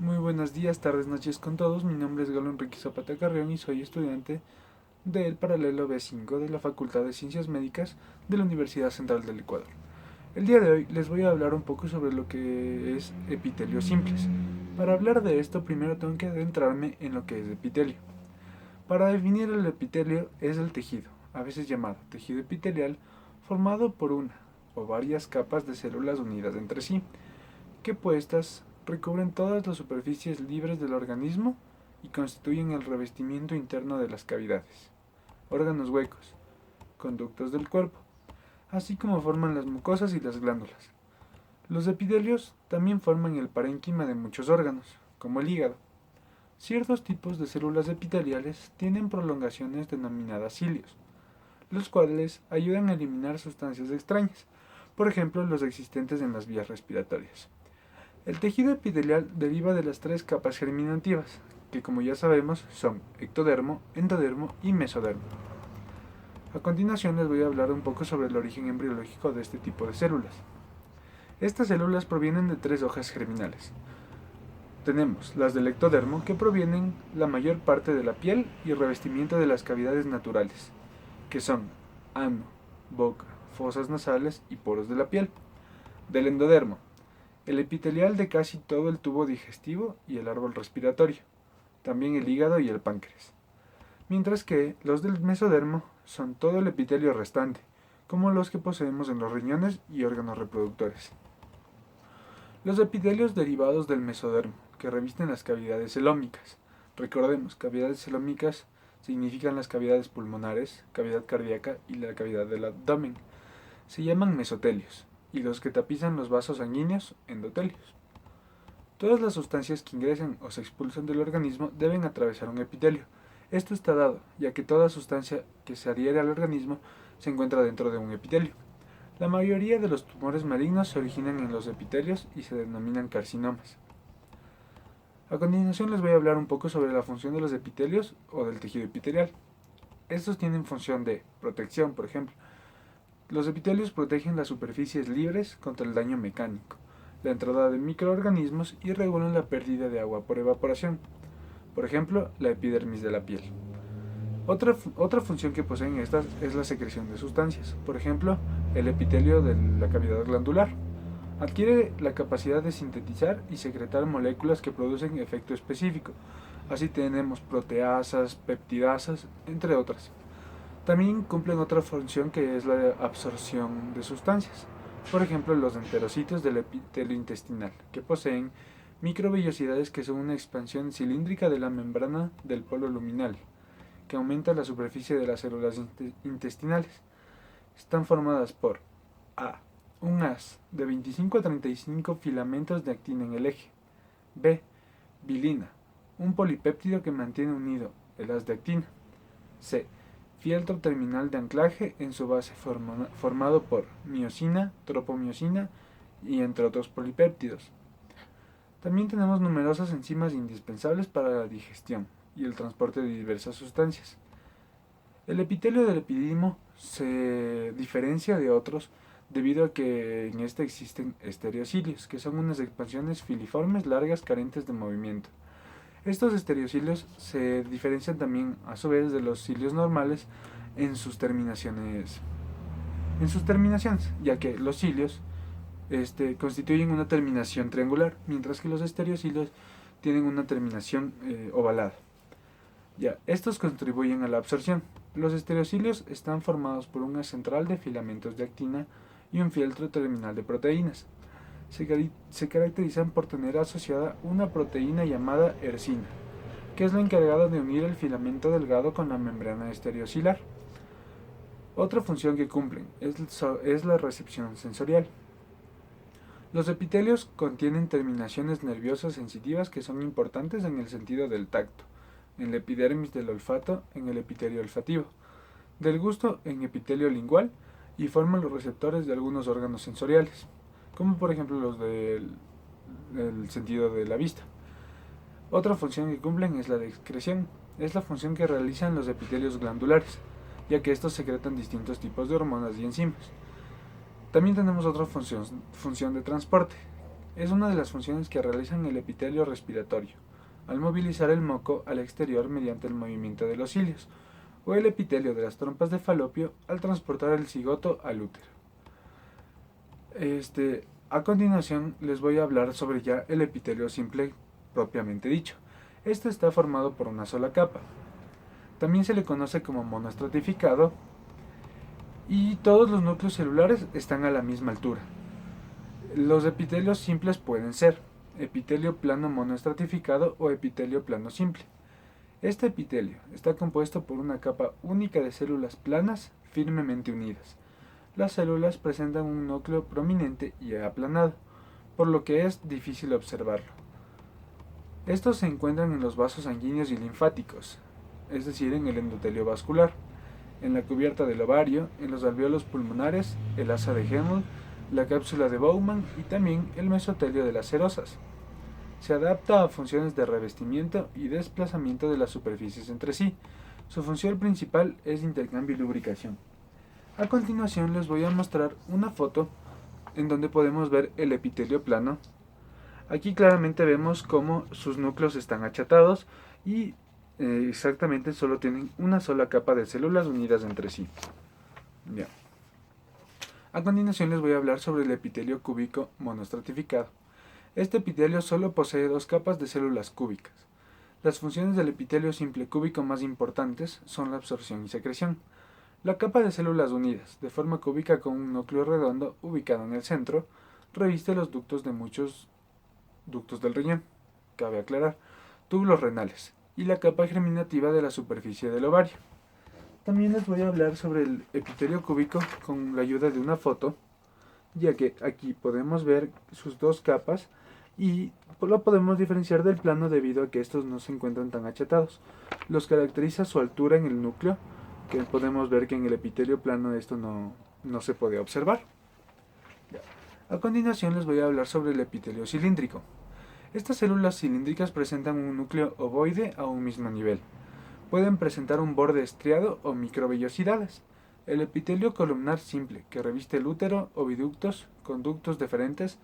Muy buenos días, tardes, noches con todos. Mi nombre es Galo Enrique Zapata Carrión y soy estudiante del paralelo B5 de la Facultad de Ciencias Médicas de la Universidad Central del Ecuador. El día de hoy les voy a hablar un poco sobre lo que es epitelios simples. Para hablar de esto, primero tengo que adentrarme en lo que es epitelio. Para definir el epitelio es el tejido, a veces llamado tejido epitelial, formado por una o varias capas de células unidas entre sí, que puestas recubren todas las superficies libres del organismo y constituyen el revestimiento interno de las cavidades, órganos huecos, conductos del cuerpo, así como forman las mucosas y las glándulas. Los epitelios también forman el parénquima de muchos órganos, como el hígado. Ciertos tipos de células epiteliales tienen prolongaciones denominadas cilios, los cuales ayudan a eliminar sustancias extrañas, por ejemplo los existentes en las vías respiratorias. El tejido epitelial deriva de las tres capas germinativas, que como ya sabemos son ectodermo, endodermo y mesodermo. A continuación les voy a hablar un poco sobre el origen embriológico de este tipo de células. Estas células provienen de tres hojas germinales. Tenemos las del ectodermo, que provienen la mayor parte de la piel y revestimiento de las cavidades naturales, que son ano, boca, fosas nasales y poros de la piel. Del endodermo, el epitelial de casi todo el tubo digestivo y el árbol respiratorio, también el hígado y el páncreas. Mientras que los del mesodermo son todo el epitelio restante, como los que poseemos en los riñones y órganos reproductores. Los epitelios derivados del mesodermo, que revisten las cavidades celómicas. Recordemos, cavidades celómicas significan las cavidades pulmonares, cavidad cardíaca y la cavidad del abdomen. Se llaman mesotelios, y los que tapizan los vasos sanguíneos, endotelios. Todas las sustancias que ingresan o se expulsan del organismo deben atravesar un epitelio. Esto está dado, ya que toda sustancia que se adhiere al organismo se encuentra dentro de un epitelio. La mayoría de los tumores malignos se originan en los epitelios y se denominan carcinomas. A continuación les voy a hablar un poco sobre la función de los epitelios o del tejido epitelial. Estos tienen función de protección, por ejemplo. Los epitelios protegen las superficies libres contra el daño mecánico, la entrada de microorganismos y regulan la pérdida de agua por evaporación. Por ejemplo, la epidermis de la piel. Otra función que poseen estas es la secreción de sustancias. Por ejemplo, el epitelio de la cavidad glandular adquiere la capacidad de sintetizar y secretar moléculas que producen efecto específico. Así tenemos proteasas, peptidasas, entre otras. También cumplen otra función que es la absorción de sustancias. Por ejemplo, los enterocitos del epitelio intestinal, que poseen microvellosidades que son una expansión cilíndrica de la membrana del polo luminal, que aumenta la superficie de las células intestinales. Están formadas por A. Un haz de 25 a 35 filamentos de actina en el eje. B. Bilina, un polipéptido que mantiene unido el haz de actina. C. Fieltro terminal de anclaje en su base formado por miosina, tropomiosina y entre otros polipéptidos. También tenemos numerosas enzimas indispensables para la digestión y el transporte de diversas sustancias. El epitelio del epididimo se diferencia de otros debido a que en este existen estereocilios, que son unas expansiones filiformes largas carentes de movimiento. Estos estereocilios se diferencian también a su vez de los cilios normales en sus terminaciones, ya que los cilios constituyen una terminación triangular, mientras que los estereocilios tienen una terminación ovalada. Ya, estos contribuyen a la absorción. Los estereocilios están formados por una central de filamentos de actina y un fieltro terminal de proteínas. Se caracterizan por tener asociada una proteína llamada ersina, que es la encargada de unir el filamento delgado con la membrana estereocilar. Otra función que cumplen es la recepción sensorial. Los epitelios contienen terminaciones nerviosas sensitivas que son importantes en el sentido del tacto, en la epidermis del olfato, en el epitelio olfativo, del gusto en epitelio lingual y forman los receptores de algunos órganos sensoriales, como por ejemplo los del sentido de la vista. Otra función que cumplen es la de excreción, es la función que realizan los epitelios glandulares, ya que estos secretan distintos tipos de hormonas y enzimas. También tenemos otra función de transporte, Es una de las funciones que realizan el epitelio respiratorio, al movilizar el moco al exterior mediante el movimiento de los cilios, o el epitelio de las trompas de falopio al transportar el cigoto al útero. A continuación les voy a hablar sobre ya el epitelio simple propiamente dicho. Este está formado por una sola capa. También se le conoce como monoestratificado y todos los núcleos celulares están a la misma altura. Los epitelios simples pueden ser epitelio plano monoestratificado o epitelio plano simple. Este epitelio está compuesto por una capa única de células planas firmemente unidas. Las células presentan un núcleo prominente y aplanado, por lo que es difícil observarlo. Estos se encuentran en los vasos sanguíneos y linfáticos, es decir, en el endotelio vascular, en la cubierta del ovario, en los alvéolos pulmonares, el asa de Hemmel, la cápsula de Bowman y también el mesotelio de las serosas. Se adapta a funciones de revestimiento y desplazamiento de las superficies entre sí. Su función principal es intercambio y lubricación. A continuación les voy a mostrar una foto en donde podemos ver el epitelio plano. Aquí claramente vemos cómo sus núcleos están achatados y exactamente solo tienen una sola capa de células unidas entre sí. Bien. A continuación les voy a hablar sobre el epitelio cúbico monoestratificado. Este epitelio solo posee dos capas de células cúbicas. Las funciones del epitelio simple cúbico más importantes son la absorción y secreción. La capa de células unidas, de forma cúbica con un núcleo redondo ubicado en el centro, reviste los ductos de muchos ductos del riñón, cabe aclarar, túbulos renales, y la capa germinativa de la superficie del ovario. También les voy a hablar sobre el epitelio cúbico con la ayuda de una foto, ya que aquí podemos ver sus dos capas y lo podemos diferenciar del plano debido a que estos no se encuentran tan achatados. Los caracteriza su altura en el núcleo, que podemos ver que en el epitelio plano esto no se puede observar. A continuación les voy a hablar sobre el epitelio cilíndrico. Estas células cilíndricas presentan un núcleo ovoide a un mismo nivel. Pueden presentar un borde estriado o microvellosidades. El epitelio columnar simple, que reviste el útero, oviductos, conductos deferentes,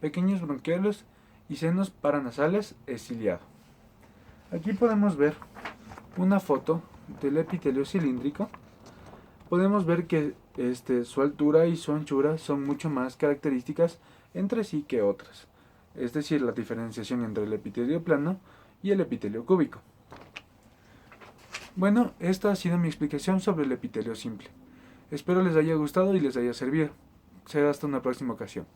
pequeños bronquiolos y senos paranasales, es ciliado. Aquí podemos ver una foto del epitelio cilíndrico. Podemos ver que su altura y su anchura son mucho más características entre sí que otras, es decir, la diferenciación entre el epitelio plano y el epitelio cúbico. Bueno, esta ha sido mi explicación sobre el epitelio simple. Espero les haya gustado y les haya servido. Será hasta una próxima ocasión.